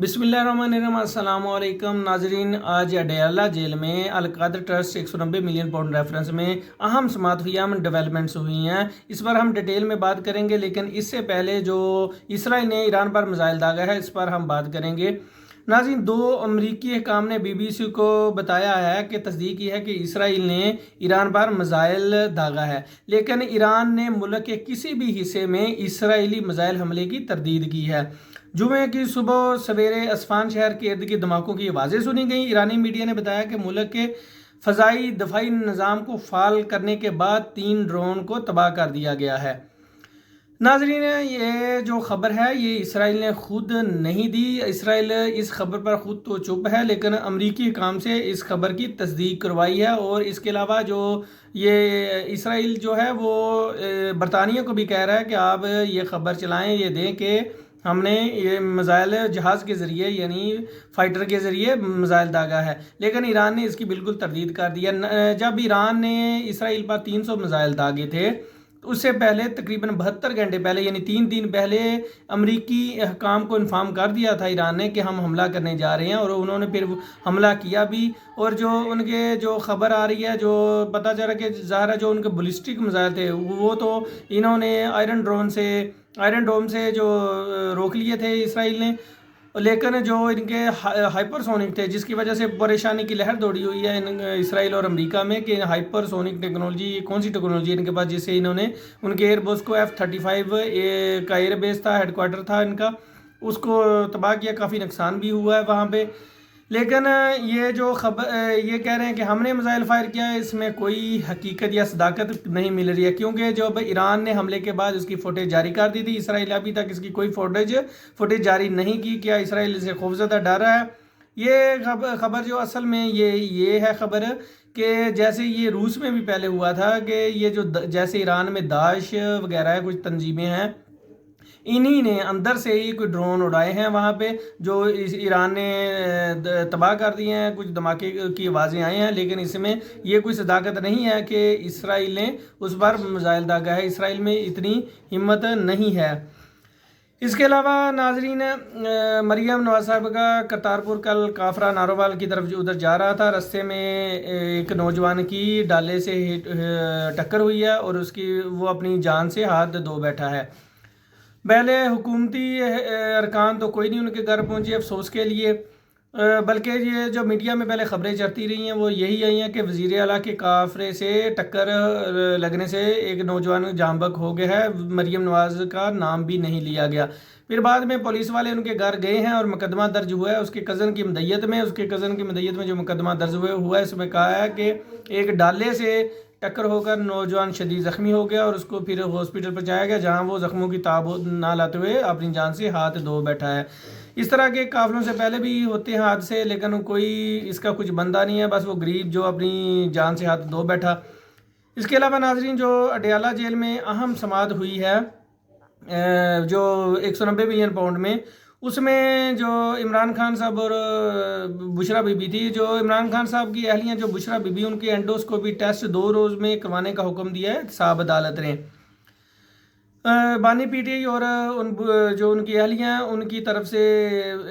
बिस्मिल्लाहिर्रहमानिर्रहीम। अस्सलाम वालेकुम नाजरीन। आज अडयाला जेल में Al-Qadir trust 190 million pound reference में अहम समात हुई, अहम डेवलपमेंट्स हुई हैं। इस पर हम डिटेल में बात करेंगे, लेकिन इससे पहले जो इसराइल ने ईरान पर मिसाइल दागा है, इस पर हम बात करेंगे। नाज़रीन, दो अमरीकी हकाम ने BBC को बताया है कि तस्दीक की है कि इसराइल ने ईरान पर मिसाइल दागा है, लेकिन ईरान ने मुल्क के किसी भी हिस्से में इसराइली मिसाइल हमले की तरदीद की है। जुमे की सुबह सवेरे अस्फान शहर के इर्द गिर्द धमाकों की आवाज़ें सुनी गई। ईरानी मीडिया ने बताया कि मुल्क के फ़ज़ाई दफाई निज़ाम को फ़ाल करने के बाद 3 ड्रोन को तबाह कर दिया गया है। नाजरीन, ये जो खबर है ये इसराइल ने खुद नहीं दी। इसराइल इस खबर पर खुद तो चुप है, लेकिन अमरीकी हुकाम से इस खबर की तस्दीक करवाई है। और इसके अलावा जो ये इसराइल जो है वो बरतानिया को भी कह रहा है कि आप ये खबर चलाएं, ये दें कि हमने ये मिसाइल जहाज़ के ज़रिए यानी फ़ाइटर के ज़रिए मिसाइल दागा है, लेकिन ईरान ने इसकी बिल्कुल तरदीद कर दिया। जब ईरान ने इसराइल पर 300 मिसाइल दागे थे, तो उससे पहले तकरीबन 72 घंटे पहले यानी 3 दिन पहले अमरीकी हकाम को इन्फॉर्म कर दिया था ईरान ने कि हम हमला करने जा रहे हैं, और उन्होंने फिर हमला किया भी। और जो उनके जो खबर आ रही है, जो पता चला कि ज़ाहिर है जो उनके बैलिस्टिक मिसाइल थे वो तो इन्होंने आयरन डोम से जो रोक लिए थे इसराइल ने, लेकिन जो इनके हाइपरसोनिक थे, जिसकी वजह से परेशानी की लहर दौड़ी हुई है इसराइल और अमेरिका में कि हाइपरसोनिक टेक्नोलॉजी कौन सी टेक्नोलॉजी इनके पास, जिससे इन्होंने उनके एयरबेस को F-35 का एयरबेस था, हेडक्वार्टर था इनका, उसको तबाह किया। काफ़ी नुकसान भी हुआ है वहाँ पे। लेकिन ये जो खबर ये कह रहे हैं कि हमने मिसाइल फायर किया है, इसमें कोई हकीकत या सदाकत नहीं मिल रही है, क्योंकि जब ईरान ने हमले के बाद उसकी फुटेज जारी कर दी थी, इसराइल अभी तक इसकी कोई फुटेज जारी नहीं की। क्या इसराइल इसे खौफजदा डर रहा है? ये खबर जो असल में ये है खबर कि जैसे ये रूस में भी पहले हुआ था कि ये जो जैसे ईरान में दाश वगैरह है, कुछ तंजीमें हैं, इन्हीं ने अंदर से ही कोई ड्रोन उड़ाए हैं वहाँ पे, जो ईरान ने तबाह कर दिए हैं। कुछ धमाके की आवाज़ें आई हैं, लेकिन इसमें ये कोई सदाकत नहीं है कि इसराइल ने उस पर मिसाइल दागा है। इसराइल में इतनी हिम्मत नहीं है। इसके अलावा नाजरीन, मरियम नवाज साहब का करतारपुर कल काफरा नारोवाल की तरफ उधर जा रहा था, रास्ते में एक नौजवान की डाले से टक्कर हुई है और वो अपनी जान से हाथ धो बैठा है। पहले हुकूमती अरकान तो कोई नहीं उनके घर पहुंचे अफसोस के लिए, बल्कि ये जो मीडिया में पहले खबरें चलती रही हैं वो यही आई हैं कि वज़ीर आला के काफरे से टक्कर लगने से एक नौजवान जांबक हो गया है। मरियम नवाज का नाम भी नहीं लिया गया। फिर बाद में पुलिस वाले उनके घर गए हैं और मुकदमा दर्ज हुआ है उसके कज़न की मदय्यत में जो मुकदमा दर्ज हुआ है, इसमें कहा है कि एक डाले से टक्कर होकर नौजवान शदीद ज़ख्मी हो गया और उसको फिर हॉस्पिटल पहुंचाया गया, जहां वो ज़ख्मों की ताब ना लाते हुए अपनी जान से हाथ धो बैठा है। इस तरह के काफिलों से पहले भी होते हैं हादसे, लेकिन कोई इसका कुछ बंदा नहीं है, बस वो गरीब जो अपनी जान से हाथ धो बैठा। इसके अलावा नाजरीन, जो अडयाला जेल में अहम समात हुई है जो 190 मिलियन पाउंड में, उसमें जो इमरान खान साहब और बुशरा बीबी थी, जो इमरान खान साहब की अहलियाँ जो बुशरा बीबी, उनकी एंडोस्कोपी टेस्ट 2 रोज़ में करवाने का हुक्म दिया है साहब अदालत ने। बानी PTI और जो उनकी अहलियाँ उनकी तरफ से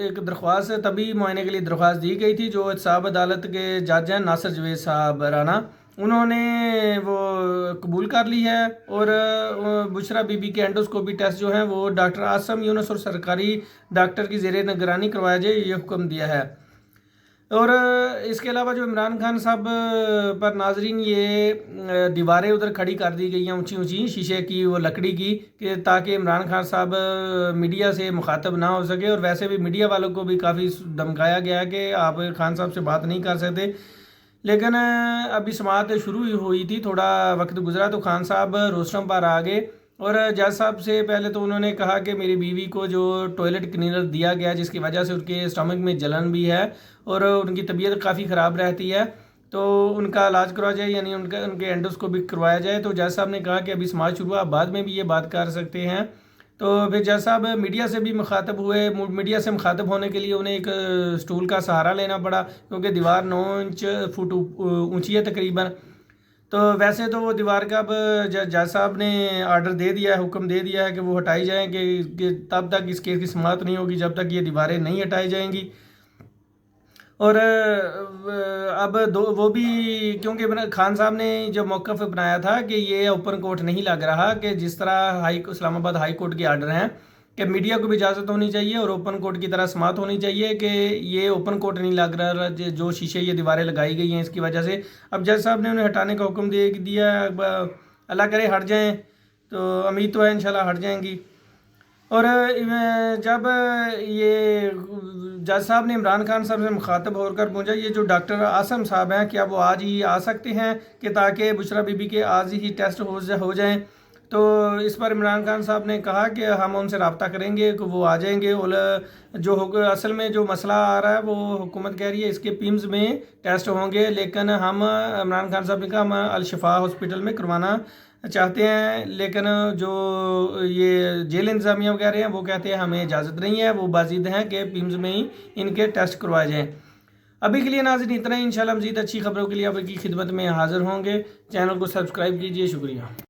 एक दरख्वास्त तभी मुआयने के लिए दरख्वास्त दी गई थी। जो साहब अदालत के जज हैं नासिर जवेद साहब राना, उन्होंने वो कबूल कर ली है और बुशरा बीबी के एंडोस्कोपी टेस्ट जो हैं वो डॉक्टर आसम यूनुस और सरकारी डॉक्टर की ज़ेरे निगरानी करवाया जाए, ये हुक्म दिया है। और इसके अलावा जो इमरान खान साहब पर नाजरीन ये दीवारें उधर खड़ी कर दी गई हैं ऊंची ऊंची शीशे की, वो लकड़ी की, कि ताकि इमरान खान साहब मीडिया से मुखातब ना हो सके। और वैसे भी मीडिया वालों को भी काफ़ी धमकाया गया कि आप खान साहब से बात नहीं कर सकते। लेकिन अभी समात शुरू हुई थी, थोड़ा वक्त गुजरा तो खान साहब रोस्टम पर आ गए और जज साहब से पहले तो उन्होंने कहा कि मेरी बीवी को जो टॉयलेट क्लीनर दिया गया जिसकी वजह से उनके स्टमक में जलन भी है और उनकी तबीयत काफ़ी ख़राब रहती है, तो उनका इलाज करवाया जाए, यानी उनके एंडोस्कोपी करवाया जाए। तो जज साहब ने कहा कि अभी समाज शुरू हुआ, बाद में भी ये बात कर सकते हैं। तो फिर जज साहब मीडिया से भी मुखातब हुए। मीडिया से मुखातब होने के लिए उन्हें एक स्टूल का सहारा लेना पड़ा, क्योंकि दीवार 9 फुट ऊंची है तकरीबन। تو ویسے تو وہ دیوار کا اب جج صاحب نے آرڈر دے دیا ہے، حکم دے دیا ہے کہ وہ ہٹائی جائیں، کہ تب تک اس کیس کی سماعت نہیں ہوگی جب تک یہ دیواریں نہیں ہٹائی جائیں گی۔ اور اب وہ بھی کیونکہ خان صاحب نے جو موقف اپنایا تھا کہ یہ اوپن کورٹ نہیں لگ رہا، کہ جس طرح اسلام آباد ہائی کورٹ کے آرڈر ہیں کہ میڈیا کو بھی اجازت ہونی چاہیے اور اوپن کورٹ کی طرح سماعت ہونی چاہیے، کہ یہ اوپن کورٹ نہیں لگ رہا جو شیشے یہ دیواریں لگائی گئی ہیں اس کی وجہ سے۔ اب جج صاحب نے انہیں ہٹانے کا حکم دے دیا، اللہ کرے ہٹ جائیں، تو امید تو ہے انشاءاللہ ہٹ جائیں گی۔ اور جب یہ جج صاحب نے عمران خان صاحب سے مخاطب ہو کر پوچھا یہ جو ڈاکٹر عاصم صاحب ہیں کیا وہ آج ہی آ سکتے ہیں کہ تاکہ بشریٰ بی بی کے آج ہی ٹیسٹ ہو جائیں، تو اس پر عمران خان صاحب نے کہا کہ ہم ان سے رابطہ کریں گے کہ وہ آ جائیں گے۔ جو اصل میں جو مسئلہ آ رہا ہے وہ حکومت کہہ رہی ہے اس کے پیمز میں ٹیسٹ ہوں گے، لیکن ہم عمران خان صاحب نے کہا ہم الشفا ہاسپٹل میں کروانا چاہتے ہیں، لیکن جو یہ جیل انتظامیہ وغیرہ ہیں وہ کہتے ہیں ہمیں اجازت نہیں ہے، وہ بازید ہیں کہ پیمز میں ہی ان کے ٹیسٹ کروائے جائیں۔ ابھی کے لیے ناظرین اتنا ہی، انشاءاللہ مزید اچھی خبروں کے لیے آپ کی خدمت میں حاضر ہوں گے۔ چینل کو سبسکرائب کیجئے، شکریہ۔